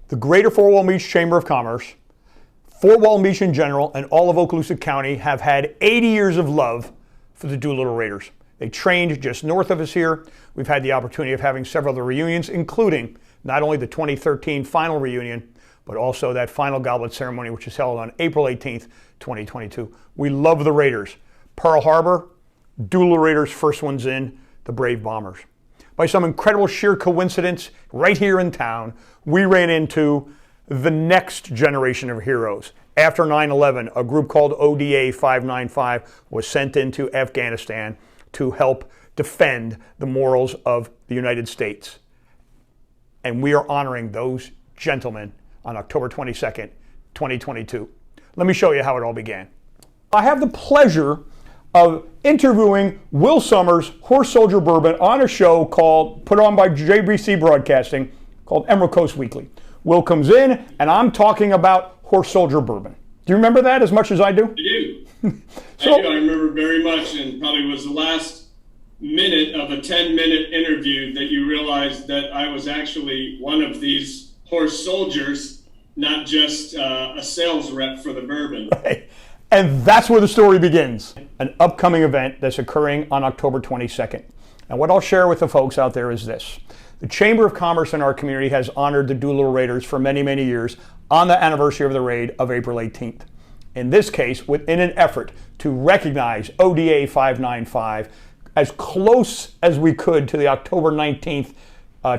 the Greater Fort Walton Beach Chamber of Commerce, Fort Walton Beach in general, and all of Okaloosa County have had 80 years of love for the Doolittle Raiders. They trained just north of us here. We've had the opportunity of having several other reunions, including not only the 2013 final reunion, but also that final goblet ceremony, which is held on April 18th, 2022. We love the Raiders. Pearl Harbor, Doolittle Raiders, first ones in, the Brave Bombers. By some incredible sheer coincidence, right here in town, we ran into the next generation of heroes. After 9/11, a group called ODA 595 was sent into Afghanistan to help defend the morals of the United States. And we are honoring those gentlemen on October 22nd, 2022. Let me show you how it all began. I have the pleasure of interviewing Will Summers, Horse Soldier Bourbon, on a show put on by JBC Broadcasting called Emerald Coast Weekly. Will comes in, and I'm talking about Horse Soldier Bourbon. Do you remember that as much as I do? I do. I remember very much, and probably was the last minute of a 10-minute interview that you realized that I was actually one of these horse soldiers, not just a sales rep for the bourbon. Right. And that's where the story begins. An upcoming event that's occurring on October 22nd. And what I'll share with the folks out there is this. The Chamber of Commerce in our community has honored the Doolittle Raiders for many, many years on the anniversary of the raid of April 18th. In this case, in an effort to recognize ODA 595 as close as we could to the October 19th,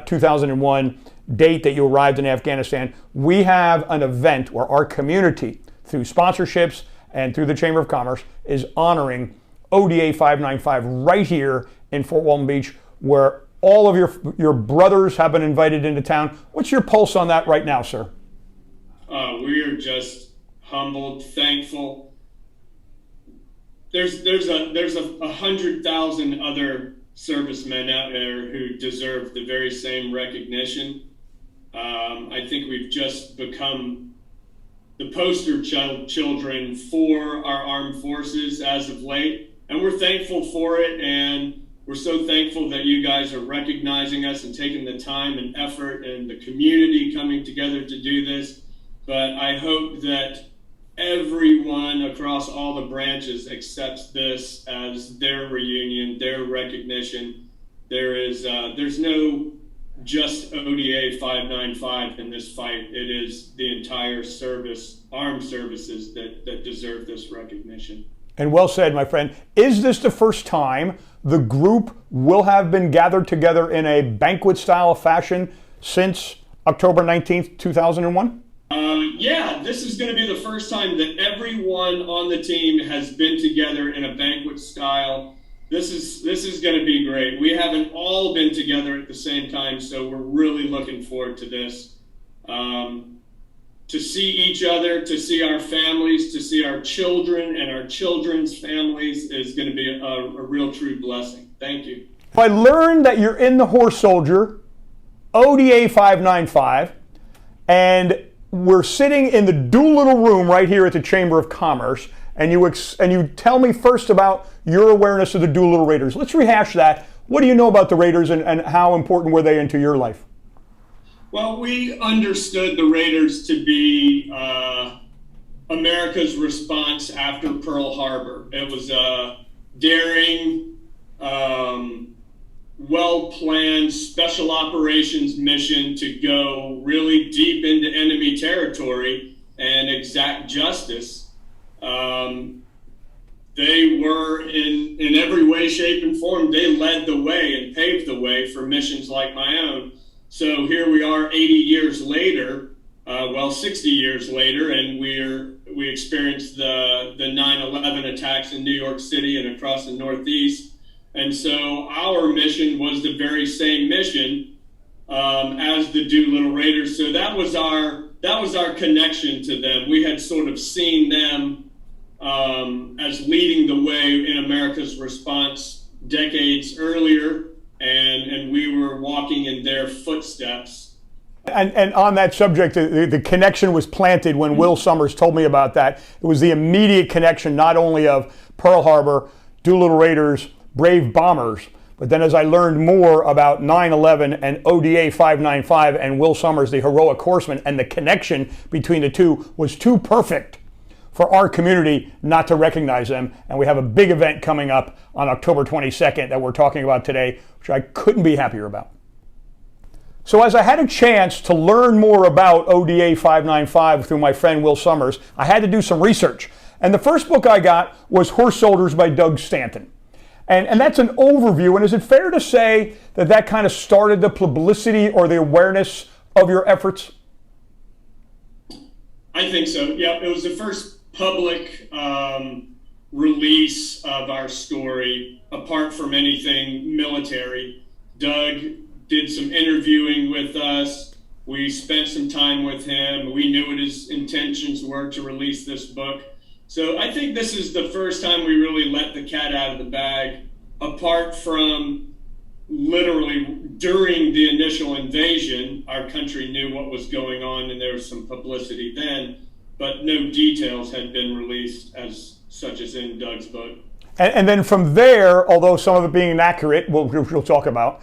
2001 date that you arrived in Afghanistan, we have an event where our community, through sponsorships and through the Chamber of Commerce, is honoring ODA 595 right here in Fort Walton Beach, where all of your brothers have been invited into town. What's your pulse on that right now, sir? We are just humbled, thankful. There's 100,000 other servicemen out there who deserve the very same recognition. I think we've just become the poster children for our armed forces as of late, and we're thankful for it, and we're so thankful that you guys are recognizing us and taking the time and effort and the community coming together to do this. But I hope that everyone across all the branches accepts this as their reunion, their recognition. There's no just ODA 595 in this fight. It is the entire service, armed services that deserve this recognition. And well said, my friend. Is this the first time the group will have been gathered together in a banquet style fashion since October 19th, 2001? Yeah, this is going to be the first time that everyone on the team has been together in a banquet style. This is going to be great. We haven't all been together at the same time, so we're really looking forward to this. To see each other, to see our families, to see our children and our children's families is going to be a real true blessing. Thank you. I learned that you're in the Horse Soldier, ODA 595, and we're sitting in the Doolittle room right here at the Chamber of Commerce, and you tell me first about your awareness of the Doolittle Raiders. Let's rehash that. What do you know about the Raiders, and how important were they into your life? Well, we understood the Raiders to be America's response after Pearl Harbor. It was a daring, well-planned special operations mission to go really deep into enemy territory and exact justice. They were, in every way, shape, and form, they led the way and paved the way for missions like my own. So here we are 80 years later, 60 years later, and we experienced the 9/11 attacks in New York City and across the Northeast. And so our mission was the very same mission as the Doolittle Raiders. So that was our connection to them. We had sort of seen them as leading the way in America's response decades earlier, and we were walking in their footsteps. And on that subject, the connection was planted when Will Summers told me about that. It was the immediate connection not only of Pearl Harbor, Doolittle Raiders, Brave Bombers, But then as I learned more about 9/11 and ODA 595 and Will Summers, the heroic horseman, and the connection between the two was too perfect for our community not to recognize them. And we have a big event coming up on October 22nd that we're talking about today, which I couldn't be happier about. So as I had a chance to learn more about ODA 595 through my friend Will Summers, I had to do some research. And the first book I got was Horse Soldiers by Doug Stanton. And that's an overview. And is it fair to say that that kind of started the publicity or the awareness of your efforts? I think so. Yeah, it was the first public release of our story, apart from anything military. Doug did some interviewing with us. We spent some time with him. We knew what his intentions were to release this book. So I think this is the first time we really let the cat out of the bag, apart from literally during the initial invasion. Our country knew what was going on and there was some publicity then, but no details had been released such as in Doug's book. And then from there, although some of it being inaccurate, we'll talk about,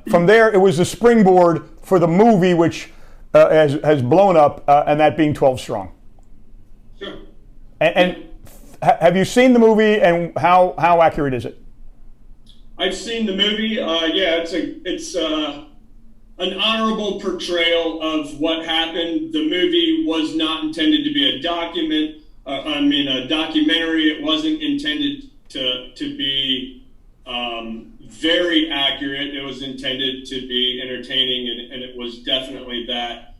from there it was the springboard for the movie, which has blown up, and that being 12 Strong. Sure. And have you seen the movie, and how accurate is it? I've seen the movie. Yeah, it's an honorable portrayal of what happened. The movie was not intended to be a documentary. It wasn't intended to be very accurate. It was intended to be entertaining, and it was definitely that.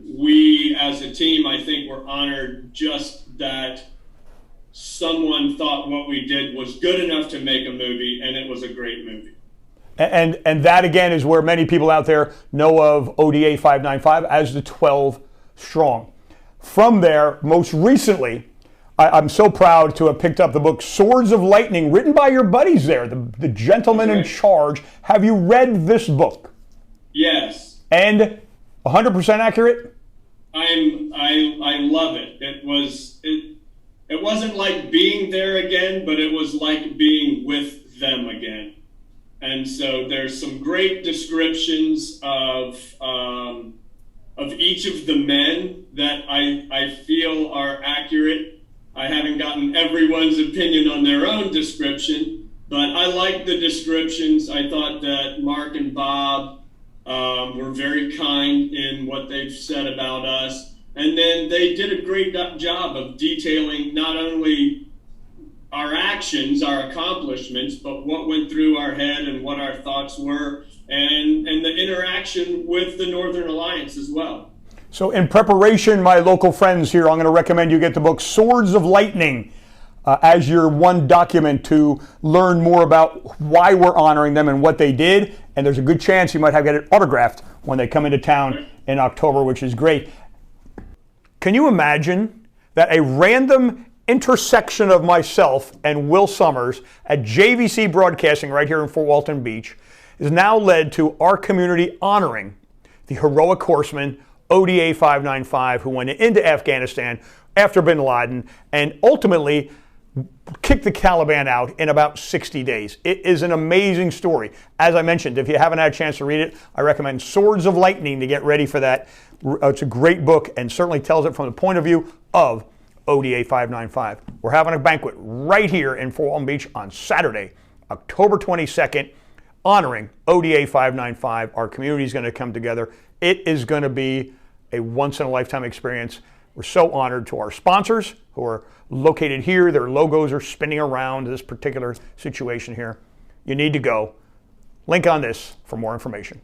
We, as a team, I think were honored just that someone thought what we did was good enough to make a movie, and it was a great movie. And that, again, is where many people out there know of ODA 595 as the 12 Strong. From there, most recently, I'm so proud to have picked up the book Swords of Lightning, written by your buddies there, the gentleman in charge. Have you read this book? Yes. And 100% accurate? I love it. It wasn't like being there again, but it was like being with them again. And so there's some great descriptions of each of the men that I feel are accurate. I haven't gotten everyone's opinion on their own description, but I like the descriptions. I thought that Mark and Bob were very kind in what they've said about us. And then they did a great job of detailing not only our actions, our accomplishments, but what went through our head and what our thoughts were, and the interaction with the Northern Alliance as well. So in preparation, my local friends here, I'm going to recommend you get the book Swords of Lightning as your one document to learn more about why we're honoring them and what they did. And there's a good chance you might have get it autographed when they come into town in October, which is great. Can you imagine that a random intersection of myself and Will Summers at JVC Broadcasting right here in Fort Walton Beach is now led to our community honoring the heroic horseman ODA 595 who went into Afghanistan after bin Laden and ultimately kicked the Taliban out in about 60 days. It is an amazing story. As I mentioned, if you haven't had a chance to read it, I recommend Swords of Lightning to get ready for that. It's a great book and certainly tells it from the point of view of ODA 595. We're having a banquet right here in Fort Walton Beach on Saturday, October 22nd, honoring ODA 595. Our community is going to come together. It is going to be a once-in-a-lifetime experience. We're so honored to our sponsors who are located here. Their logos are spinning around this particular situation here. You need to go. Link on this for more information.